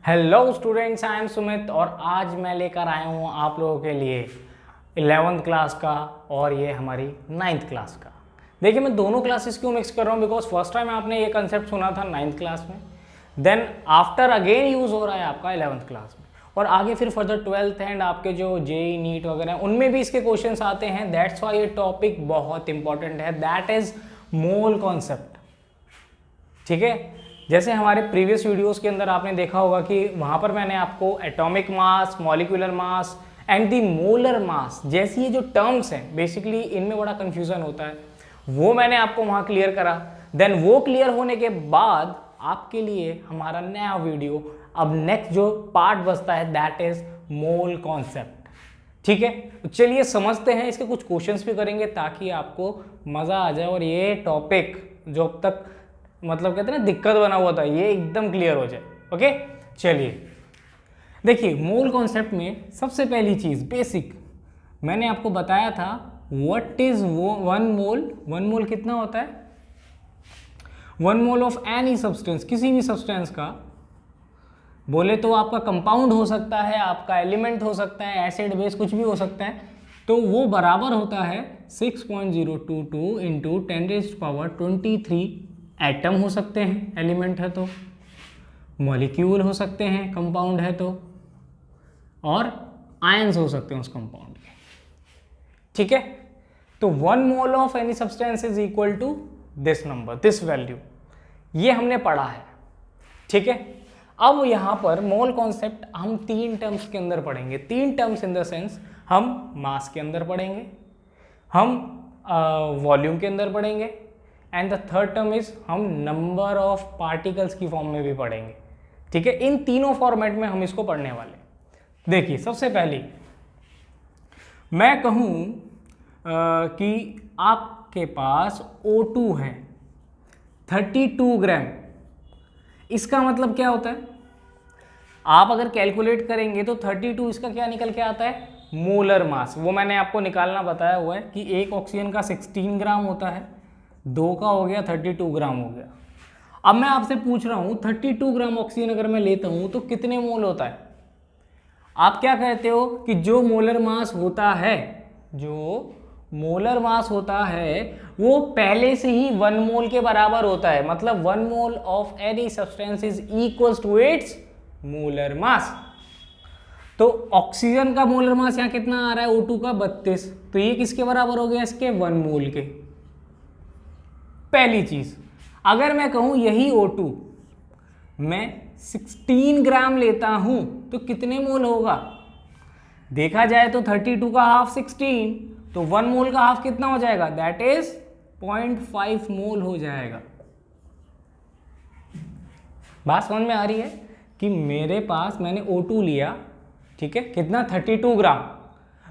Hello students, I am Sumit और आज मैं लेकर आया हूँ आप लोगों के लिए 11th क्लास का और ये हमारी 9th क्लास का। देखिए, मैं दोनों क्लासेस क्यों मिक्स कर रहा हूँ, बिकॉज फर्स्ट टाइम आपने ये कंसेप्ट सुना था 9th क्लास में, देन आफ्टर अगेन यूज़ हो रहा है आपका 11th क्लास में, और आगे फिर फर्दर 12th एंड आपके जो जेई नीट वगैरह हैं उनमें भी इसके क्वेश्चंस आते हैं। दैट्स वाई ये टॉपिक बहुत इंपॉर्टेंट है, दैट इज मोल कॉन्सेप्ट। ठीक है, जैसे हमारे प्रीवियस वीडियोस के अंदर आपने देखा होगा कि वहाँ पर मैंने आपको atomic mass, molecular mass and the molar mass जैसी ये जो टर्म्स हैं, बेसिकली इनमें बड़ा कंफ्यूजन होता है, वो मैंने आपको वहाँ क्लियर करा। देन वो क्लियर होने के बाद आपके लिए हमारा नया वीडियो, अब नेक्स्ट जो पार्ट बचता है दैट इज मोल कॉन्सेप्ट। ठीक है, तो चलिए समझते हैं, इसके कुछ क्वेश्चंस भी करेंगे ताकि आपको मज़ा आ जाए और ये टॉपिक जो अब तक मतलब कहते हैं ना दिक्कत बना हुआ था, ये एकदम क्लियर हो जाए। ओके, चलिए देखिए, मोल कॉन्सेप्ट में सबसे पहली चीज़ बेसिक मैंने आपको बताया था, what is one mole. One mole कितना होता है? One mole of any substance, किसी भी सब्सटेंस का बोले तो आपका कंपाउंड हो सकता है, आपका एलिमेंट हो सकता है, एसिड बेस कुछ भी हो सकता है, तो वो बराबर होता है 6.022 इंटू 10⁻23 एटम हो सकते हैं, एलिमेंट है तो, मॉलिक्यूल हो सकते हैं कंपाउंड है तो, और आयंस हो सकते हैं उस कंपाउंड के। ठीक है, तो one mole of any substance is equal to this number, this value, ये हमने पढ़ा है। ठीक है, अब यहां पर मोल कॉन्सेप्ट हम तीन टर्म्स के अंदर पढ़ेंगे। तीन टर्म्स इन द सेंस, हम मास के अंदर पढ़ेंगे, हम वॉल्यूम के अंदर पढ़ेंगे, and the third term is हम नंबर ऑफ पार्टिकल्स की फॉर्म में भी पढ़ेंगे। ठीक है, इन तीनों फॉर्मेट में हम इसको पढ़ने वाले। देखिए, सबसे पहले मैं कहूं कि आपके पास O2 है 32 ग्राम। इसका मतलब क्या होता है? आप अगर कैलकुलेट करेंगे तो 32 इसका क्या निकल के आता है? Molar mass. वो मैंने आपको निकालना बताया हुआ है कि एक ऑक्सीजन का 16 ग्राम होता है, दो का हो गया 32 ग्राम हो गया। अब मैं आपसे पूछ रहा हूं 32 ग्राम ऑक्सीजन अगर मैं लेता हूं तो कितने मोल होता है? आप क्या कहते हो कि जो मोलर मास होता है, जो मोलर मास होता है वो पहले से ही 1 मोल के बराबर होता है। मतलब 1 mole of any substance is equals to its molar mass. तो ऑक्सीजन का मोलर मास यहाँ कितना आ रहा है? O2 का 32, तो ये किसके बराबर हो गया? इसके 1 मोल के। पहली चीज, अगर मैं कहूं यही O2 मैं 16 ग्राम लेता हूं तो कितने मोल होगा? देखा जाए तो 32 का हाफ 16, तो 1 मोल का हाफ कितना हो जाएगा? दैट इज 0.5 मोल हो जाएगा। बात समझ में आ रही है कि मेरे पास मैंने O2 लिया, ठीक है, कितना? 32 gram,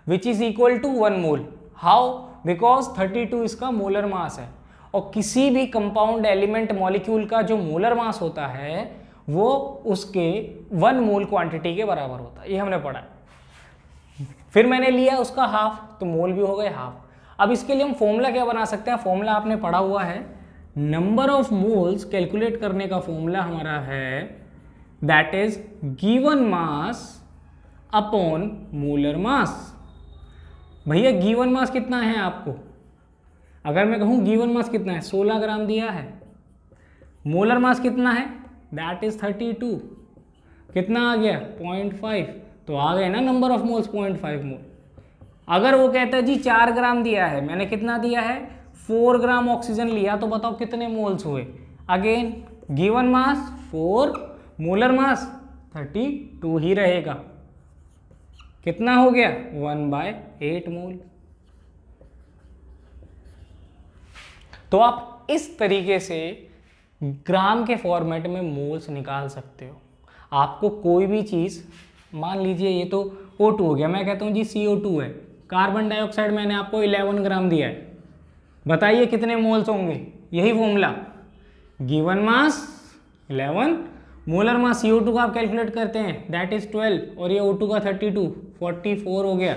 which is equal to 1 mole. How? Because 32 इसका मोलर मास है, और किसी भी कंपाउंड एलिमेंट मॉलिक्यूल का जो मोलर मास होता है वो उसके 1 मोल क्वांटिटी के बराबर होता है। ये हमने पढ़ा है। फिर मैंने लिया उसका हाफ, तो मोल भी हो गए हाफ। अब इसके लिए हम फॉर्मूला क्या बना सकते हैं? फॉर्मूला आपने पढ़ा हुआ है, नंबर ऑफ मोल्स कैलकुलेट करने का फॉर्मूला हमारा है that is given mass upon molar मास। भैया गिवन मास कितना है आपको? अगर मैं कहूँ गिवन मास कितना है, 16 ग्राम दिया है, मोलर मास कितना है? दैट इज 32, कितना आ गया? 0.5, तो आ गए ना नंबर ऑफ मोल्स 0.5 मोल। अगर वो कहता है जी 4 ग्राम दिया है, मैंने कितना दिया है? 4 ग्राम ऑक्सीजन लिया, तो बताओ कितने मोल्स हुए? Again given mass 4, molar mass 32 ही रहेगा, कितना हो गया? 1/8 मोल। तो आप इस तरीके से ग्राम के फॉर्मेट में मोल्स निकाल सकते हो। आपको कोई भी चीज़, मान लीजिए ये तो O2 हो गया, मैं कहता हूँ जी CO2 है, कार्बन डाइऑक्साइड मैंने आपको 11 ग्राम दिया है, बताइए कितने मोल्स होंगे? यही formula, given mass 11, molar mass CO2 का आप कैलकुलेट करते हैं दैट इज 12, और ये O2 का 32, 44 हो गया,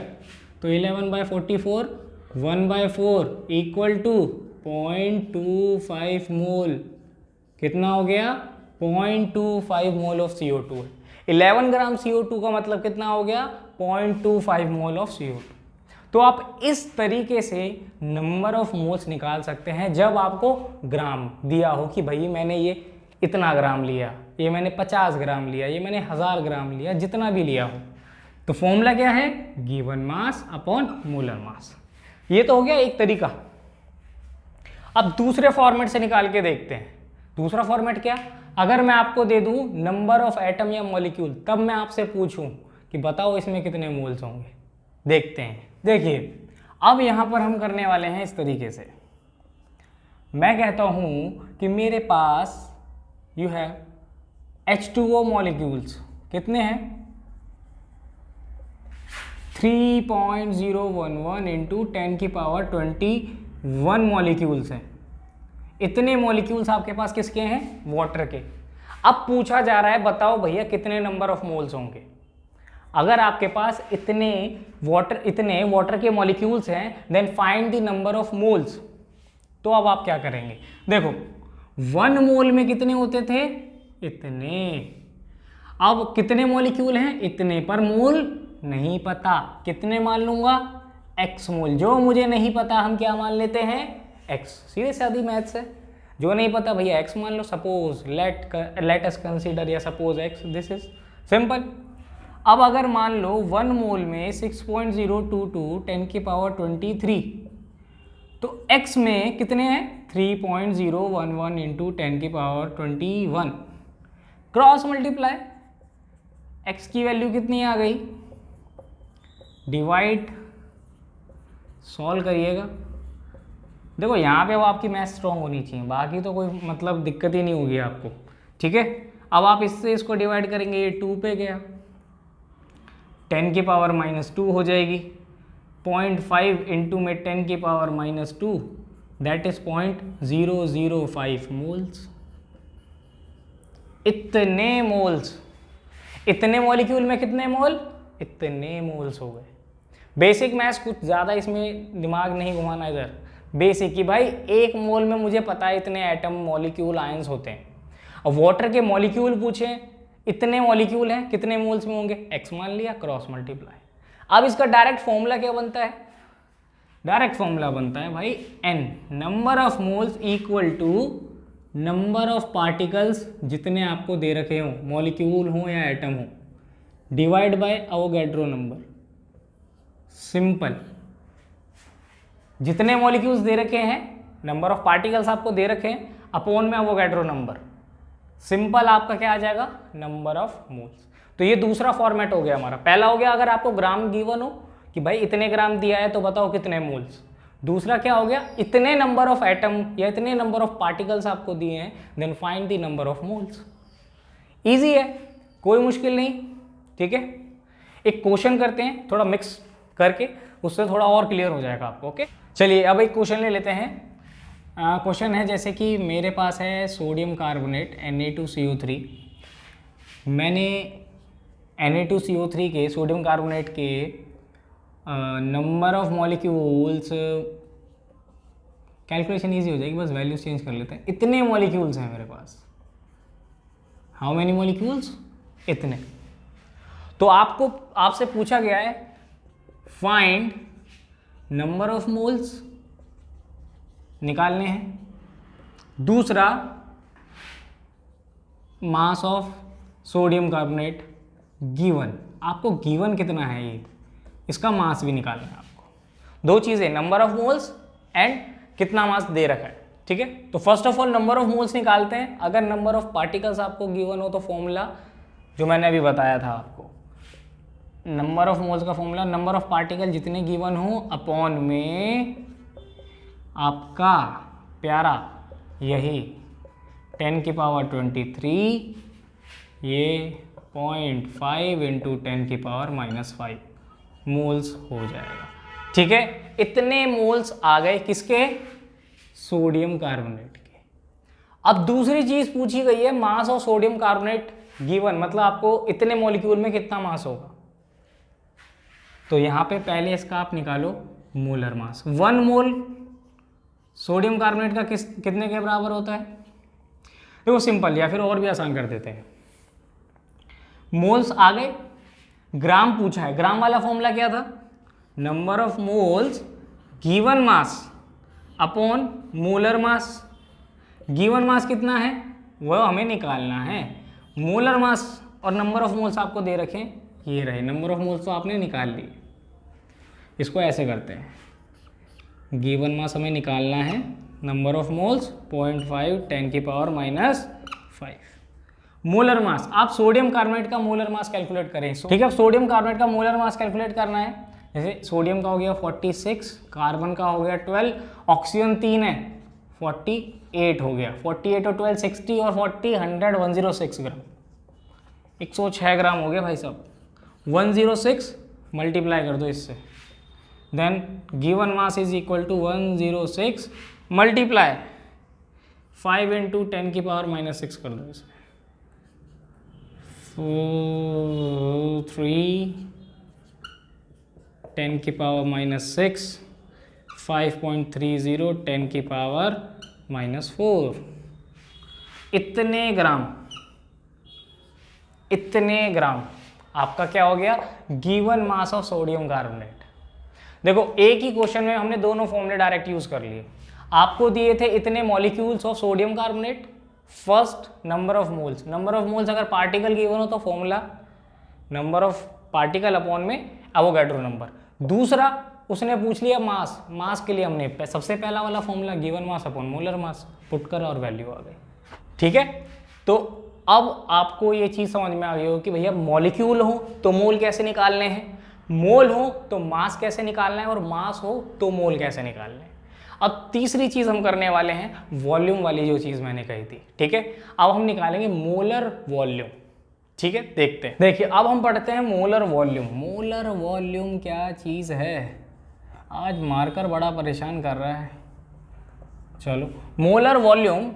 तो 11/44, 1/4 इक्वल टू 0.25 मोल। कितना हो गया? 0.25 मोल ऑफ CO2 है। 11 ग्राम CO2 का मतलब कितना हो गया? 0.25 मोल ऑफ CO2। तो आप इस तरीके से नंबर ऑफ मोल्स निकाल सकते हैं जब आपको ग्राम दिया हो कि भाई मैंने ये इतना ग्राम लिया, ये मैंने 50 ग्राम लिया, ये मैंने 1000 ग्राम लिया, जितना भी लिया हो। तो फॉर्मूला क्या है? गिवन मास अपॉन मोलर मास। ये तो हो गया एक तरीका। अब दूसरे फॉर्मेट से निकाल के देखते हैं। दूसरा फॉर्मेट क्या? अगर मैं आपको दे दूं नंबर ऑफ एटम या मॉलिक्यूल, तब मैं आपसे पूछूं कि बताओ इसमें कितने मोल्स होंगे। देखते हैं। देखिए अब यहां पर हम करने वाले हैं इस तरीके से। मैं कहता हूं कि मेरे पास यू हैव H2O मॉलिक्यूल्स। कितने हैं? 3.011 इंटू 10⁻21 मॉलिक्यूल्स हैं। इतने मॉलिक्यूल्स आपके पास किसके हैं? वाटर के। अब पूछा जा रहा है बताओ भैया कितने नंबर ऑफ मोल्स होंगे। अगर आपके पास इतने वाटर के मॉलिक्यूल्स हैं, then find the number of moles. तो अब आप क्या करेंगे? देखो 1 मोल में कितने होते थे? इतने। अब कितने मॉलिक्यूल हैं? इतने। पर मोल नहीं पता, कितने मान लूंगा? x मोल। जो मुझे नहीं पता हम क्या मान लेते हैं? x। सीधे सादी मैथ्स है। जो नहीं पता भैया x मान लो। सपोज लेट अस कंसीडर या suppose x, this is simple. अब अगर मान लो 1 मोल में 6.022 10⁻23, तो x में कितने हैं? 3.011 इंटू 10⁻21। क्रॉस मल्टीप्लाई, x की वैल्यू कितनी आ गई? डिवाइड, सॉल्व करिएगा। देखो यहाँ पे अब आपकी मैथ स्ट्रॉन्ग होनी चाहिए, बाकी तो कोई मतलब दिक्कत ही नहीं होगी आपको। ठीक है, अब आप इससे इसको डिवाइड करेंगे, ये 2 पे गया, 10⁻2 हो जाएगी। 0.5 इंटू में 10⁻2, दैट इज 0.005 मोल्स। इतने मोल्स। इतने मॉलिक्यूल में कितने मोल? इतने मोल्स हो गए। बेसिक मैथ्स, कुछ ज़्यादा इसमें दिमाग नहीं घुमाना इधर। बेसिक कि भाई 1 मोल में मुझे पता है इतने एटम मॉलिक्यूल आयंस होते हैं। अब वाटर के मॉलिक्यूल पूछे, इतने मॉलिक्यूल हैं, कितने मोल्स में होंगे? x मान लिया, क्रॉस मल्टीप्लाई। अब इसका डायरेक्ट फॉर्मूला क्या बनता है? डायरेक्ट फॉर्मूला बनता है भाई n, number of moles equal to number of particles जितने आपको दे रखे हों, मॉलिक्यूल हो या एटम हो, डिवाइड बाय अवोगैड्रो नंबर। सिंपल। जितने मॉलिक्यूल्स दे रखे हैं, नंबर ऑफ पार्टिकल्स आपको दे रखे हैं, अपॉन में अवोगैड्रो नंबर। सिंपल आपका क्या आ जाएगा? Number of moles. तो ये दूसरा फॉर्मेट हो गया हमारा। पहला हो गया अगर आपको ग्राम गिवन हो कि भाई इतने ग्राम दिया है तो बताओ कितने मोल्स। दूसरा क्या हो गया? इतने नंबर ऑफ एटम या इतने नंबर ऑफ पार्टिकल्स आपको दिए हैं, then find the number of moles. Easy है, कोई मुश्किल नहीं। ठीक है, एक क्वेश्चन करते हैं थोड़ा मिक्स करके, उससे थोड़ा और क्लियर हो जाएगा आपको। ओके, चलिए अब एक क्वेश्चन ले लेते हैं। क्वेश्चन है जैसे कि मेरे पास है सोडियम कार्बोनेट Na2CO3। मैंने Na2CO3 के, सोडियम कार्बोनेट के number of molecules, calculation easy हो जाएगी, बस वैल्यूज चेंज कर लेते हैं। इतने मॉलिक्यूल्स हैं मेरे पास। How many molecules? इतने। तो आपसे पूछा गया है फाइंड नंबर ऑफ मोल्स, निकालने हैं। दूसरा mass of sodium carbonate given, आपको गिवन कितना है ये, इसका मास भी निकालना है आपको। दो चीज़ें, नंबर ऑफ मोल्स एंड कितना मास दे रखा है। ठीक है, तो first of all number of moles निकालते हैं। अगर नंबर ऑफ पार्टिकल्स आपको गिवन हो तो फॉर्मूला जो मैंने अभी बताया था आपको, नंबर ऑफ मोल्स का फॉर्मूला नंबर ऑफ पार्टिकल जितने गिवन हो अपॉन में आपका प्यारा यही 10⁻23, ये 0.5 इंटू 10⁻⁻5 मोल्स हो जाएगा। ठीक है, इतने मोल्स आ गए किसके? सोडियम कार्बोनेट के। अब दूसरी चीज पूछी गई है mass of sodium carbonate given, मतलब आपको इतने मॉलिक्यूल में कितना मास होगा। तो यहां पे पहले इसका आप निकालो मोलर मास। 1 मोल सोडियम कार्बोनेट का कितने के बराबर होता है? देखो सिंपल, या फिर और भी आसान कर देते हैं। मोल्स आ गए, ग्राम पूछा है, ग्राम वाला फॉर्मूला क्या था, number of moles given mass upon molar mass. Given mass कितना है वह हमें निकालना है, मोलर मास और नंबर ऑफ मोल्स आपको दे रखे, ये रहे नंबर ऑफ मोल्स तो आपने निकाल लिए। इसको ऐसे करते हैं, गिवन मास हमें निकालना है, नंबर ऑफ मोल्स 0.5 10 की पावर -5। मोलर मास, आप सोडियम कार्बोनेट का मोलर मास कैलकुलेट करें, ठीक है। अब सोडियम कार्बोनेट का मोलर मास कैलकुलेट करना है, जैसे सोडियम का हो गया 46, कार्बन का हो गया 12, ऑक्सीजन 3 है 48 हो गया, 48 और 12 60 और 40 100 106 ग्राम, 106 ग्राम हो गया भाई साहब। 106 मल्टीप्लाई कर दो इससे, then given mass is equal to 106 multiply 5 into 10 की पावर -6 कर दो इसमें, 3 10 की पावर -6 5.30 10 की पावर -4, इतने ग्राम आपका क्या हो गया, given mass of sodium carbonate. देखो एक ही क्वेश्चन में हमने दोनों फॉर्मूले डायरेक्ट यूज कर लिए। आपको दिए थे इतने molecules of sodium carbonate, first number of moles, number of moles अगर पार्टिकल गिवन हो तो formula number of particle upon में एवोगैड्रो नंबर। दूसरा उसने पूछ लिया मास, मास के लिए हमने सबसे पहला वाला formula given mass upon molar mass put कर और वैल्यू आ गई, ठीक है। तो अब आपको ये चीज़ समझ में आ गई हो कि भैया मॉलिक्यूल हो तो मोल कैसे निकालने हैं, मोल हो तो मास कैसे निकालना है, और मास हो तो मोल कैसे निकालने हैं। अब तीसरी चीज़ हम करने वाले हैं वॉल्यूम वाली, जो चीज़ मैंने कही थी, ठीक है। अब हम निकालेंगे मोलर वॉल्यूम, ठीक है। देखते हैं, देखिए अब हम पढ़ते हैं मोलर वॉल्यूम। मोलर वॉल्यूम क्या चीज़ है, आज मार्कर बड़ा परेशान कर रहा है। चलो मोलर वॉल्यूम,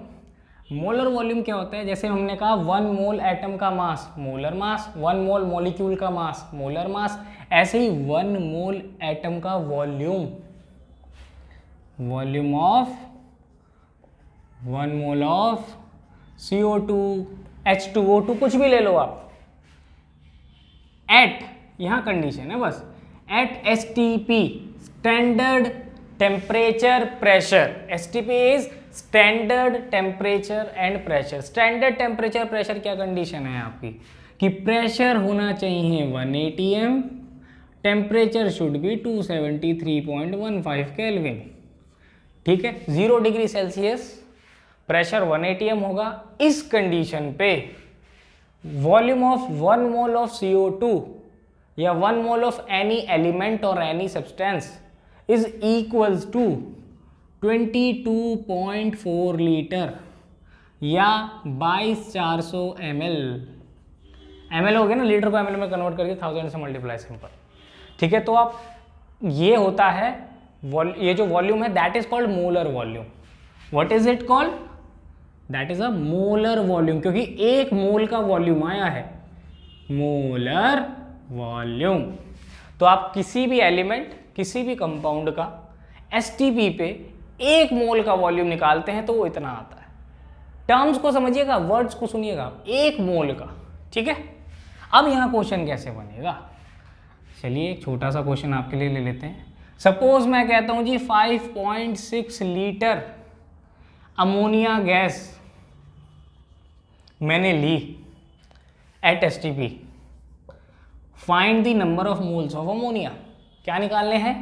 मोलर वॉल्यूम क्या होता है, जैसे हमने कहा 1 मोल एटम का मास मोलर मास, 1 मोल मॉलिक्यूल का मास मोलर मास, ऐसे ही 1 मोल एटम का volume, volume of 1 mole of CO2 H2O2 कुछ भी ले लो आप, एट, यहां कंडीशन है बस, at STP standard temperature pressure, STP is standard temperature and pressure. Standard temperature pressure क्या कंडीशन है आपकी, कि प्रेशर होना चाहिए 1 atm, temperature should be 273.15 kelvin, ठीक है। 0 डिग्री सेल्सियस, प्रेशर 1 atm होगा। इस कंडीशन पे volume of 1 mole of CO2 या 1 मोल ऑफ एनी एलिमेंट और any substance is equals to 22.4 litre या 22,400 ml। ml हो गया ना, लीटर को ml में कन्वर्ट करके 1000 से मल्टीप्लाई सिंपल, ठीक है। तो आप ये होता है ये जो वॉल्यूम है that is called molar volume. What is it called, that is a molar volume, क्योंकि 1 मोल का वॉल्यूम आया है, मोलर वॉल्यूम। तो आप किसी भी एलिमेंट, किसी भी कंपाउंड का STP पे 1 मोल का वॉल्यूम निकालते हैं तो वो इतना आता है। टर्म्स को समझिएगा, वर्ड्स को सुनिएगा, 1 मोल का, ठीक है। अब यहाँ क्वेश्चन कैसे बनेगा, चलिए एक छोटा सा क्वेश्चन आपके लिए ले लेते हैं। सपोज मैं कहता हूँ जी 5.6 लीटर अमोनिया गैस मैंने ली at STP, find the number of moles of ammonia. क्या निकालने हैं,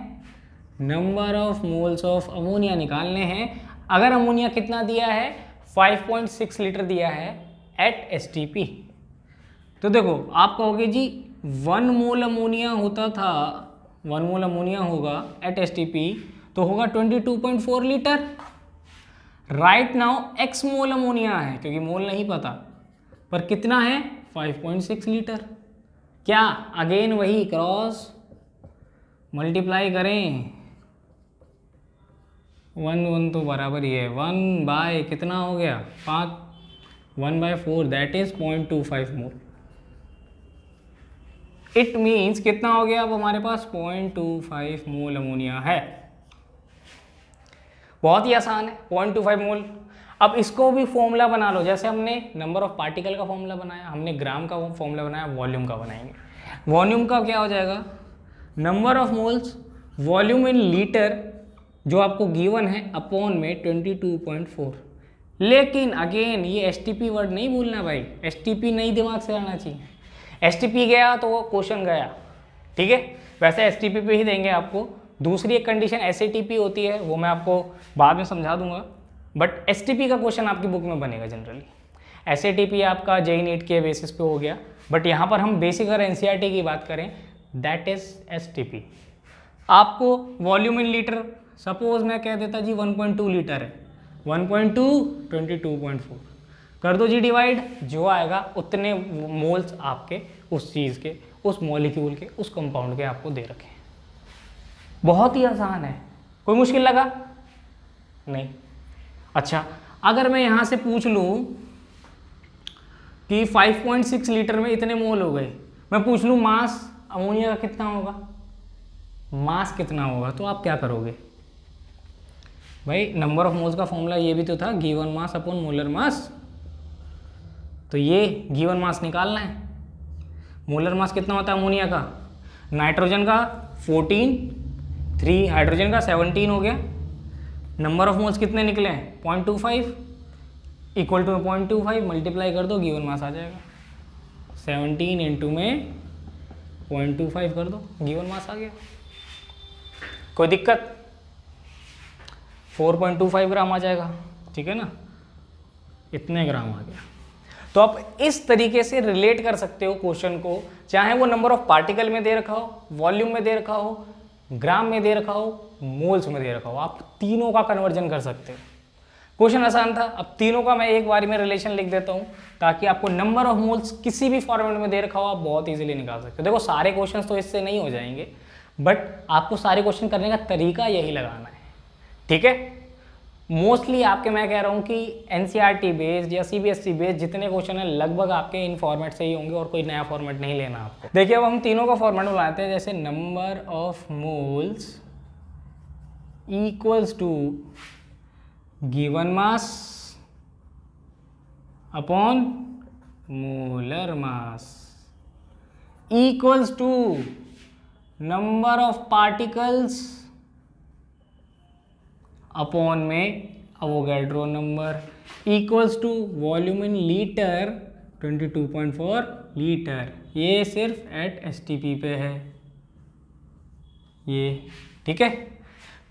number of moles of ammonia निकालने हैं। अगर अमोनिया कितना दिया है, 5.6 लीटर दिया है एट STP, तो देखो आप कहोगे जी 1 मोल अमोनिया होता था, 1 मोल अमोनिया होगा एट STP तो होगा 22.4 लीटर। राइट नाउ x मोल अमोनिया है, क्योंकि मोल नहीं पता, पर कितना है 5.6 लीटर। क्या अगेन वही क्रॉस मल्टीप्लाई करें, 1 तो बराबर ही है, 1 बाय कितना हो गया 5, 1/4 that is 0.25 mole. It means कितना हो गया, अब हमारे पास 0.25 मोल अमोनिया है। बहुत ही आसान है, 0.25 मोल। अब इसको भी फॉर्मूला बना लो, जैसे हमने नंबर ऑफ पार्टिकल का फॉर्मूला बनाया, हमने ग्राम का फॉर्मूला बनाया, वॉल्यूम का बनाएंगे। वॉल्यूम का क्या हो जाएगा, number of moles volume in litre जो आपको गिवन है अपॉन में 22.4। लेकिन अगेन ये एसटीपी वर्ड नहीं भूलना भाई, एसटीपी नहीं दिमाग से आना चाहिए। एसटीपी गया तो वो क्वेश्चन गया, ठीक है। वैसे एसटीपी पे ही देंगे आपको। दूसरी एक कंडीशन एसएटीपी होती है, वो मैं आपको बाद में समझा दूंगा, बट एसटीपी का क्वेश्चन आपकी बुक में बनेगा जनरली। एसएटीपी आपका जेईई नीट के बेसिस पे हो गया, बट यहाँ पर हम बेसिक अगर एनसीईआरटी की बात करें दैट इज एसटीपी। आपको वॉल्यूम इन लीटर सपोज मैं कह देता जी 1.2 लीटर है, 1.2 22.4 कर दो जी डिवाइड, जो आएगा उतने मोल्स आपके उस चीज़ के, उस मॉलिक्यूल के, उस कंपाउंड के आपको दे रखे हैं। बहुत ही आसान है, कोई मुश्किल लगा नहीं। अच्छा, अगर मैं यहाँ से पूछ लूँ कि 5.6 लीटर में इतने मोल हो गए, मैं पूछ लूँ मास अमोनिया का कितना होगा, मास कितना होगा, तो आप क्या करोगे भाई? नंबर ऑफ मोल्स का फॉर्मूला ये भी तो था, given mass upon molar mass. तो ये गिवन मास निकालना है। मोलर मास कितना होता है अमोनिया का? नाइट्रोजन का 14, 3 हाइड्रोजन का 17 हो गया। नंबर ऑफ मोल्स कितने निकले हैं? 0.25 इक्वल टू 0.25 मल्टीप्लाई कर दो, गिवन मास आ जाएगा। 17 इंटू में 0.25 कर दो, गिवन मास आ गया। कोई दिक्कत? 4.25 ग्राम आ जाएगा, ठीक है ना, इतने ग्राम आ गया। तो आप इस तरीके से रिलेट कर सकते हो क्वेश्चन को, चाहे वो नंबर ऑफ पार्टिकल में दे रखा हो, वॉल्यूम में दे रखा हो, ग्राम में दे रखा हो, मोल्स में दे रखा हो, आप तीनों का कन्वर्जन कर सकते हो। क्वेश्चन आसान था। अब तीनों का मैं एक बार में रिलेशन लिख देता हूँ ताकि आपको नंबर ऑफ मोल्स किसी भी फॉर्मेट में दे रखा हो आप बहुत इजीली निकाल सकते हो। देखो सारे क्वेश्चंस तो इससे नहीं हो जाएंगे, बट आपको सारे क्वेश्चन करने का तरीका यही लगाना है, ठीक है। मोस्टली आपके मैं कह रहा हूँ कि एनसीईआरटी बेस्ड या सीबीएसई बेस्ड जितने क्वेश्चन हैं लगभग आपके इन फॉर्मेट से ही होंगे और कोई नया फॉर्मेट नहीं लेना आपको। देखिए अब हम तीनों का फॉर्मेट बनाते हैं, जैसे number of moles equals to given mass upon molar mass equals to number of particles upon में Avogadro number equals to volume in litre 22.4 litre. ये सिर्फ एट एसटीपी पे है ये, ठीक है।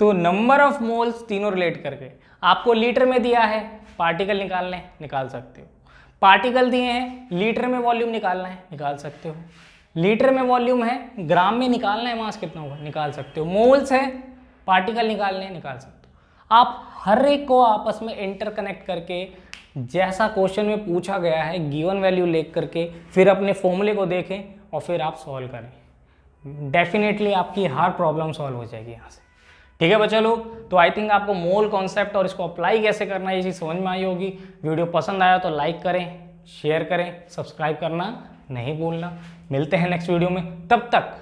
तो नंबर ऑफ मोल्स तीनों रिलेट करके आपको लीटर में दिया है, पार्टिकल निकालने निकाल सकते हो। पार्टिकल दिए हैं, लीटर में वॉल्यूम निकालना है, निकाल सकते हो। लीटर में वॉल्यूम है, ग्राम में निकालना है, मास कितना होगा, निकाल सकते हो। मोल्स है, पार्टिकल निकालने हैं, निकाल सकते हो। आप हर एक को आपस में इंटरकनेक्ट करके जैसा क्वेश्चन में पूछा गया है गिवन वैल्यू लेकर करके फिर अपने फॉर्मूले को देखें और फिर आप सॉल्व करें। डेफिनेटली आपकी हर प्रॉब्लम सॉल्व हो जाएगी यहाँ से, ठीक है बच्चा लोग। तो आई थिंक आपको मोल कॉन्सेप्ट और इसको अप्लाई कैसे करना है ये चीज़ समझ में आई होगी। वीडियो पसंद आया तो लाइक करें, शेयर करें, सब्सक्राइब करना नहीं भूलना। मिलते हैं नेक्स्ट वीडियो में, तब तक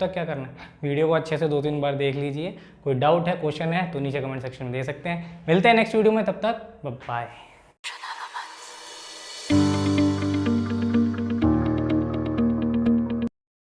क्या करना है, वीडियो को अच्छे से 2-3 बार देख लीजिए। कोई डाउट है, क्वेश्चन है तो नीचे कमेंट सेक्शन में दे सकते हैं। मिलते हैं नेक्स्ट वीडियो में, तब तक बाय।